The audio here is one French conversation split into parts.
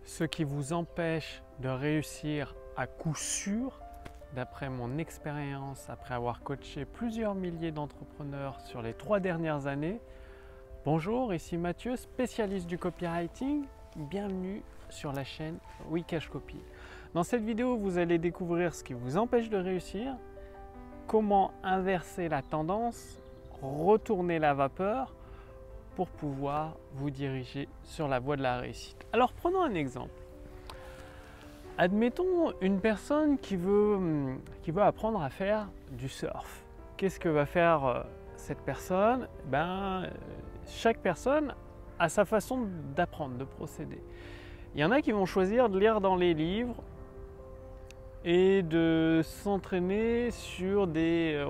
Ce qui vous empêche de réussir à coup sûr, d'après mon expérience, après avoir coaché plusieurs milliers d'entrepreneurs sur les 3 dernières années. Bonjour, ici Mathieu, spécialiste du copywriting. Bienvenue sur la chaîne Wikash Copy. Dans cette vidéo, vous allez découvrir ce qui vous empêche de réussir, comment inverser la tendance, retourner la vapeur pour pouvoir vous diriger sur la voie de la réussite. Alors prenons un exemple. Admettons une personne qui veut apprendre à faire du surf. Qu'est-ce que va faire cette personne? Chaque personne a sa façon d'apprendre, de procéder. Il y en a qui vont choisir de lire dans les livres et de s'entraîner sur des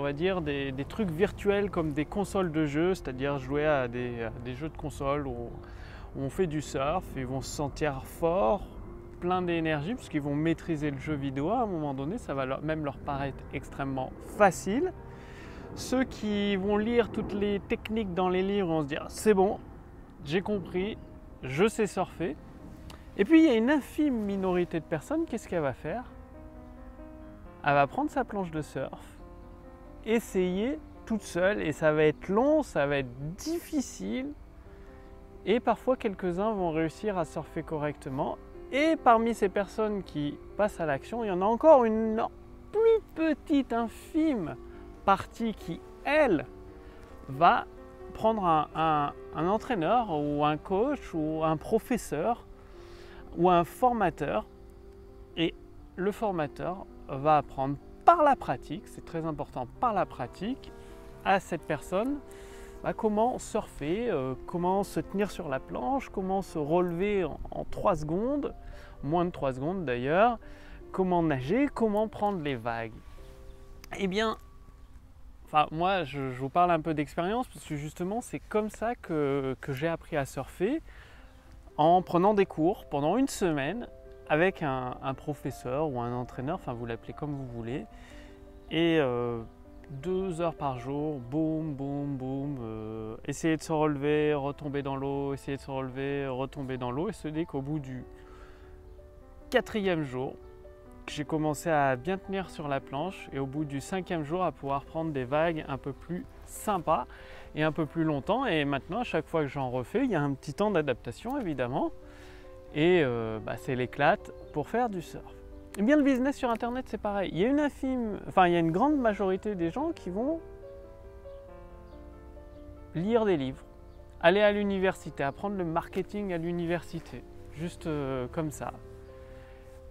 trucs virtuels comme des consoles de jeux, c'est-à-dire jouer à des jeux de console où on fait du surf. Ils vont se sentir forts, plein d'énergie, puisqu'ils vont maîtriser le jeu vidéo. À un moment donné, ça va même leur paraître extrêmement facile. Ceux qui vont lire toutes les techniques dans les livres vont se dire « c'est bon, j'ai compris, je sais surfer ». Et puis il y a une infime minorité de personnes, qu'est-ce qu'elle va faire? Elle va prendre sa planche de surf, essayer toute seule, et ça va être long, ça va être difficile. Et parfois quelques-uns vont réussir à surfer correctement. Et parmi ces personnes qui passent à l'action, il y en a encore une plus petite, infime partie qui, elle, va prendre un entraîneur ou un coach ou un professeur ou un formateur. Et le formateur va apprendre par la pratique, c'est très important, par la pratique, à cette personne comment surfer, comment se tenir sur la planche, comment se relever en 3 secondes, moins de 3 secondes d'ailleurs, comment nager, comment prendre les vagues. Eh bien, moi je vous parle un peu d'expérience parce que justement c'est comme ça que j'ai appris à surfer, en prenant des cours pendant une semaine avec un professeur ou un entraîneur, vous l'appelez comme vous voulez, et 2 heures par jour, boum, boum, boum, essayer de se relever, retomber dans l'eau, essayer de se relever, retomber dans l'eau, et se dit qu'au bout du 4e jour, j'ai commencé à bien tenir sur la planche, et au bout du 5e jour à pouvoir prendre des vagues un peu plus sympas et un peu plus longtemps. Et maintenant, à chaque fois que j'en refais, il y a un petit temps d'adaptation évidemment, et c'est l'éclate pour faire du surf. Et bien le business sur internet c'est pareil. Il y a une grande majorité des gens qui vont lire des livres, aller à l'université, apprendre le marketing à l'université, juste comme ça.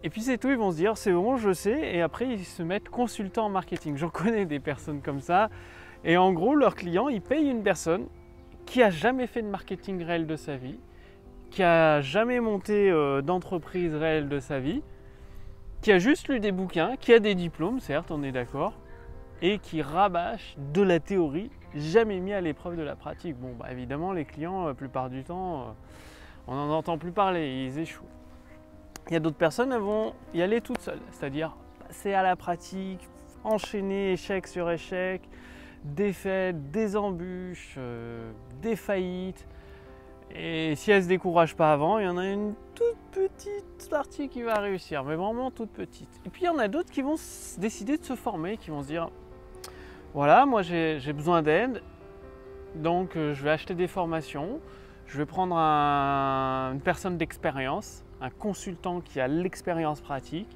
Et puis c'est tout, ils vont se dire c'est bon, je sais, et après ils se mettent consultants en marketing. J'en connais des personnes comme ça, et en gros leurs clients, ils payent une personne qui a jamais fait de marketing réel de sa vie, qui a jamais monté d'entreprise réelle de sa vie, qui a juste lu des bouquins, qui a des diplômes, certes, on est d'accord, et qui rabâche de la théorie, jamais mis à l'épreuve de la pratique. Bon, évidemment, les clients, la plupart du temps, on n'en entend plus parler, ils échouent. Il y a d'autres personnes, elles vont y aller toutes seules, c'est-à-dire passer à la pratique, enchaîner échec sur échec, défaites, des embûches, des faillites. Et si elle ne se décourage pas avant, il y en a une toute petite partie qui va réussir, mais vraiment toute petite. Et puis il y en a d'autres qui vont décider de se former, qui vont se dire voilà, moi j'ai besoin d'aide, donc je vais acheter des formations, je vais prendre une personne d'expérience, un consultant qui a l'expérience pratique,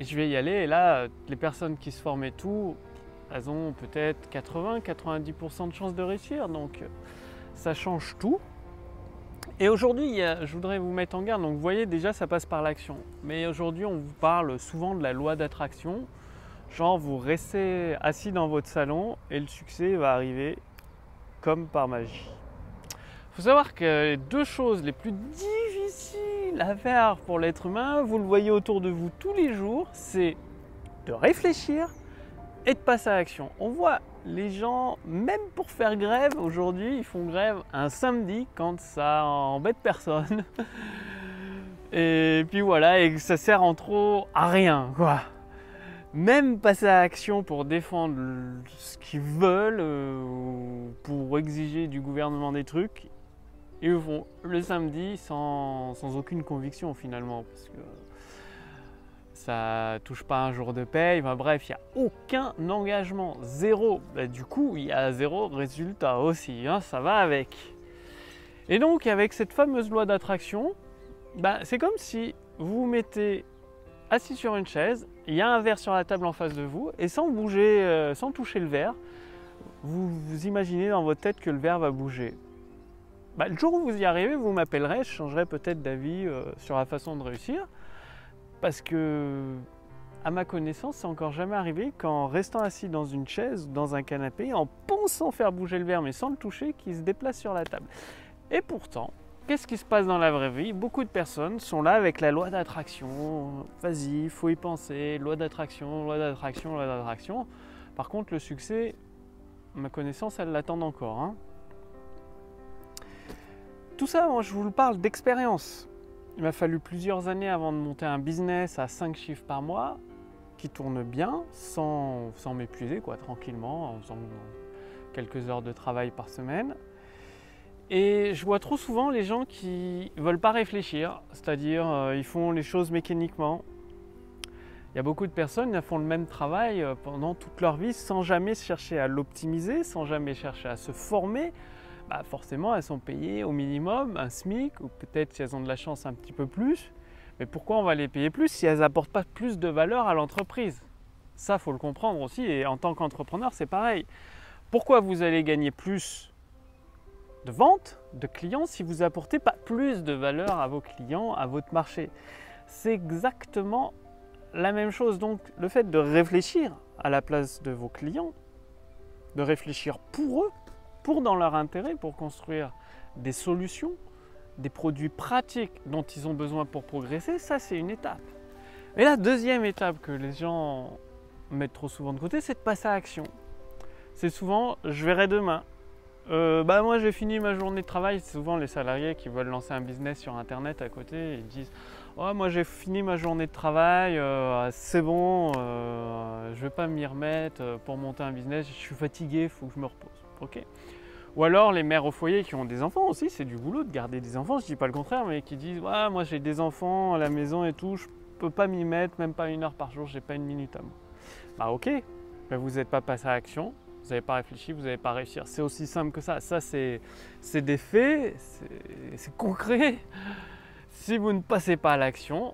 et je vais y aller. Et là, les personnes qui se forment et tout, elles ont peut-être 80-90% de chances de réussir, donc ça change tout. Et aujourd'hui, je voudrais vous mettre en garde, donc vous voyez déjà ça passe par l'action. Mais aujourd'hui on vous parle souvent de la loi d'attraction, genre vous restez assis dans votre salon et le succès va arriver comme par magie. Il faut savoir que les 2 choses les plus difficiles à faire pour l'être humain, vous le voyez autour de vous tous les jours, c'est de réfléchir et de passer à l'action. On voit les gens, même pour faire grève, aujourd'hui, ils font grève un samedi quand ça embête personne. Et puis voilà, et ça sert en trop à rien, quoi. Même passer à l'action pour défendre ce qu'ils veulent, ou pour exiger du gouvernement des trucs, et ils vont le samedi sans aucune conviction finalement, parce que ça touche pas un jour de paye, enfin, bref, il n'y a aucun engagement, zéro. Bah, du coup, il y a zéro résultat aussi, hein, ça va avec. Et donc, avec cette fameuse loi d'attraction, bah, c'est comme si vous vous mettez assis sur une chaise, il y a un verre sur la table en face de vous, et sans bouger, sans toucher le verre, vous imaginez dans votre tête que le verre va bouger. Bah, le jour où vous y arrivez, vous m'appellerez, je changerai peut-être d'avis sur la façon de réussir. Parce que, à ma connaissance, c'est encore jamais arrivé qu'en restant assis dans une chaise, dans un canapé, en pensant faire bouger le verre mais sans le toucher, qu'il se déplace sur la table. Et pourtant, qu'est-ce qui se passe dans la vraie vie? Beaucoup de personnes sont là avec la loi d'attraction. Vas-y, il faut y penser, loi d'attraction, loi d'attraction, loi d'attraction. Par contre, le succès, à ma connaissance, elles l'attendent encore, hein. Tout ça, moi, je vous le parle d'expérience. Il m'a fallu plusieurs années avant de monter un business à 5 chiffres par mois qui tourne bien, sans m'épuiser, quoi, tranquillement, en faisant quelques heures de travail par semaine. Et je vois trop souvent les gens qui ne veulent pas réfléchir, c'est-à-dire ils font les choses mécaniquement. Il y a beaucoup de personnes qui font le même travail pendant toute leur vie sans jamais chercher à l'optimiser, sans jamais chercher à se former. Bah forcément, elles sont payées au minimum un SMIC, ou peut-être si elles ont de la chance un petit peu plus. Mais pourquoi on va les payer plus si elles n'apportent pas plus de valeur à l'entreprise? Ça, il faut le comprendre aussi, et en tant qu'entrepreneur, c'est pareil. Pourquoi vous allez gagner plus de ventes, de clients, si vous n'apportez pas plus de valeur à vos clients, à votre marché? C'est exactement la même chose. Donc, le fait de réfléchir à la place de vos clients, de réfléchir pour eux, dans leur intérêt, pour construire des solutions, des produits pratiques dont ils ont besoin pour progresser, ça c'est une étape. Et la deuxième étape que les gens mettent trop souvent de côté, c'est de passer à l'action. C'est souvent « je verrai demain ». Moi j'ai fini ma journée de travail. C'est souvent les salariés qui veulent lancer un business sur internet à côté, ils disent oh, moi j'ai fini ma journée de travail, c'est bon, je ne vais pas m'y remettre pour monter un business, je suis fatigué, il faut que je me repose. Okay. Ou alors les mères au foyer qui ont des enfants aussi, c'est du boulot de garder des enfants, je ne dis pas le contraire, mais qui disent ouais, moi j'ai des enfants à la maison et tout, je ne peux pas m'y mettre, même pas 1 heure par jour, je n'ai pas 1 minute à moi. Bah ok, mais vous n'êtes pas passé à l'action, vous n'avez pas réfléchi, vous n'allez pas réussir. C'est aussi simple que ça. Ça c'est des faits, c'est concret. Si vous ne passez pas à l'action,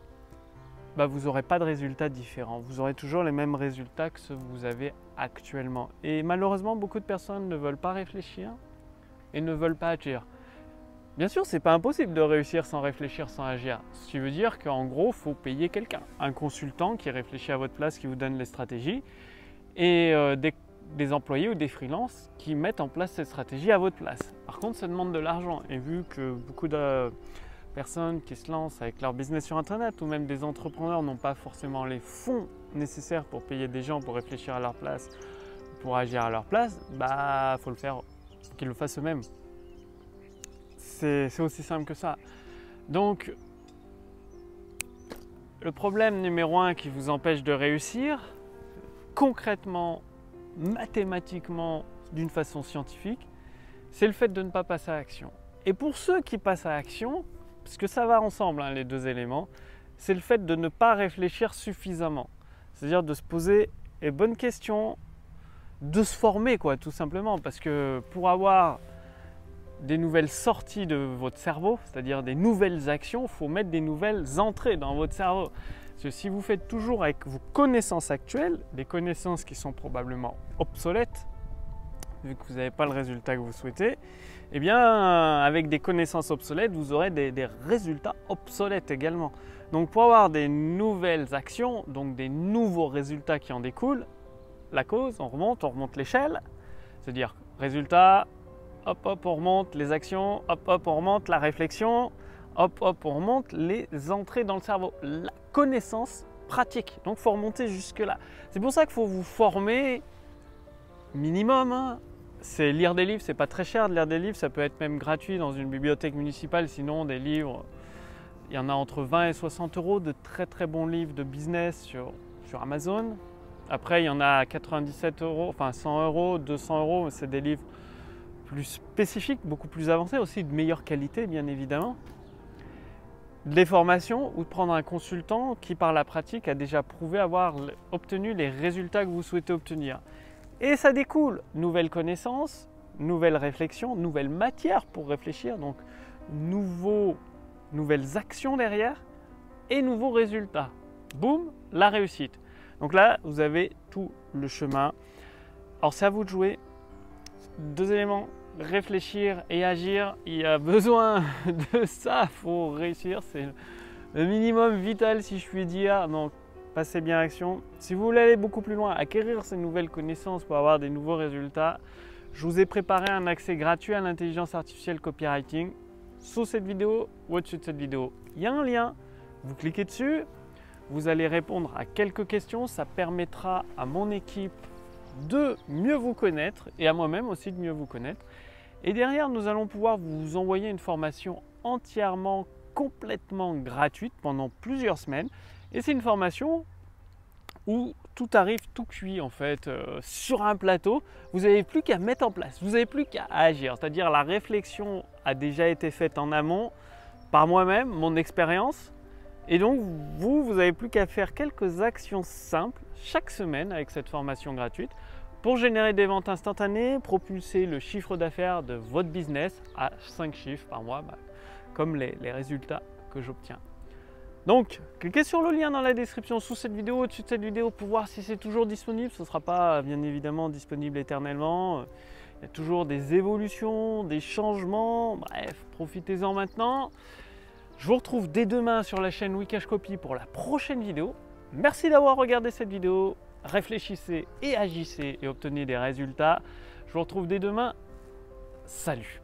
bah, vous n'aurez pas de résultats différents. Vous aurez toujours les mêmes résultats que ceux que vous avez actuellement. Et malheureusement, beaucoup de personnes ne veulent pas réfléchir et ne veulent pas agir. Bien sûr, ce n'est pas impossible de réussir sans réfléchir, sans agir. Ce qui veut dire qu'en gros, il faut payer quelqu'un, un consultant qui réfléchit à votre place, qui vous donne les stratégies, et des employés ou des freelances qui mettent en place cette stratégie à votre place. Par contre, ça demande de l'argent. Et vu que beaucoup de personnes qui se lancent avec leur business sur Internet ou même des entrepreneurs n'ont pas forcément les fonds nécessaires pour payer des gens pour réfléchir à leur place, pour agir à leur place, bah faut le faire, faut qu'ils le fassent eux-mêmes. C'est aussi simple que ça. Donc, le problème numéro 1 qui vous empêche de réussir, concrètement, mathématiquement, d'une façon scientifique, c'est le fait de ne pas passer à l'action. Et pour ceux qui passent à l'action, parce que ça va ensemble, hein, les deux éléments, c'est le fait de ne pas réfléchir suffisamment. C'est-à-dire de se poser les bonnes questions, de se former, quoi, tout simplement. Parce que pour avoir des nouvelles sorties de votre cerveau, c'est-à-dire des nouvelles actions, il faut mettre des nouvelles entrées dans votre cerveau. Parce que si vous faites toujours avec vos connaissances actuelles, des connaissances qui sont probablement obsolètes, vu que vous n'avez pas le résultat que vous souhaitez, eh bien, avec des connaissances obsolètes, vous aurez des résultats obsolètes également. Donc, pour avoir des nouvelles actions, donc des nouveaux résultats qui en découlent, la cause, on remonte l'échelle, c'est-à-dire résultat, hop, hop, on remonte les actions, hop, hop, on remonte la réflexion, hop, hop, on remonte les entrées dans le cerveau, la connaissance pratique. Donc, il faut remonter jusque-là. C'est pour ça qu'il faut vous former minimum, hein. C'est lire des livres, c'est pas très cher de lire des livres, ça peut être même gratuit dans une bibliothèque municipale, sinon des livres, il y en a entre 20 et 60 euros, de très très bons livres de business sur plus spécifiques, beaucoup plus avancées, aussi de meilleure qualité bien évidemment. Des formations ou de prendre un consultant qui par la pratique a déjà prouvé avoir obtenu les résultats que vous souhaitez obtenir. Et ça découle nouvelles connaissances, nouvelles réflexions, nouvelles matières pour réfléchir, donc nouvelles actions derrière et nouveaux résultats. Boum, la réussite. Donc là, vous avez tout le chemin. Alors c'est à vous de jouer. 2 éléments, réfléchir et agir. Il y a besoin de ça, il faut réussir. C'est le minimum vital si je puis dire. Donc passez bien à l'action. Si vous voulez aller beaucoup plus loin, acquérir ces nouvelles connaissances pour avoir des nouveaux résultats, je vous ai préparé un accès gratuit à l'intelligence artificielle copywriting. Sous cette vidéo ou au-dessus de cette vidéo, il y a un lien. Vous cliquez dessus, vous allez répondre à quelques questions. Ça permettra à mon équipe de mieux vous connaître et à moi-même aussi de mieux vous connaître. Et derrière, nous allons pouvoir vous envoyer une formation entièrement, complètement gratuite pendant plusieurs semaines. Et c'est une formation où tout arrive tout cuit en fait sur un plateau. Vous n'avez plus qu'à mettre en place, vous n'avez plus qu'à agir. C'est-à-dire la réflexion a déjà été faite en amont par moi-même, mon expérience. Et donc vous n'avez plus qu'à faire quelques actions simples chaque semaine avec cette formation gratuite pour générer des ventes instantanées, propulser le chiffre d'affaires de votre business à 5 chiffres par mois, comme les résultats que j'obtiens. Donc, cliquez sur le lien dans la description sous cette vidéo, au-dessus de cette vidéo pour voir si c'est toujours disponible. Ce ne sera pas bien évidemment disponible éternellement. Il y a toujours des évolutions, des changements. Bref, profitez-en maintenant. Je vous retrouve dès demain sur la chaîne Wikash Copy pour la prochaine vidéo. Merci d'avoir regardé cette vidéo. Réfléchissez et agissez et obtenez des résultats. Je vous retrouve dès demain. Salut!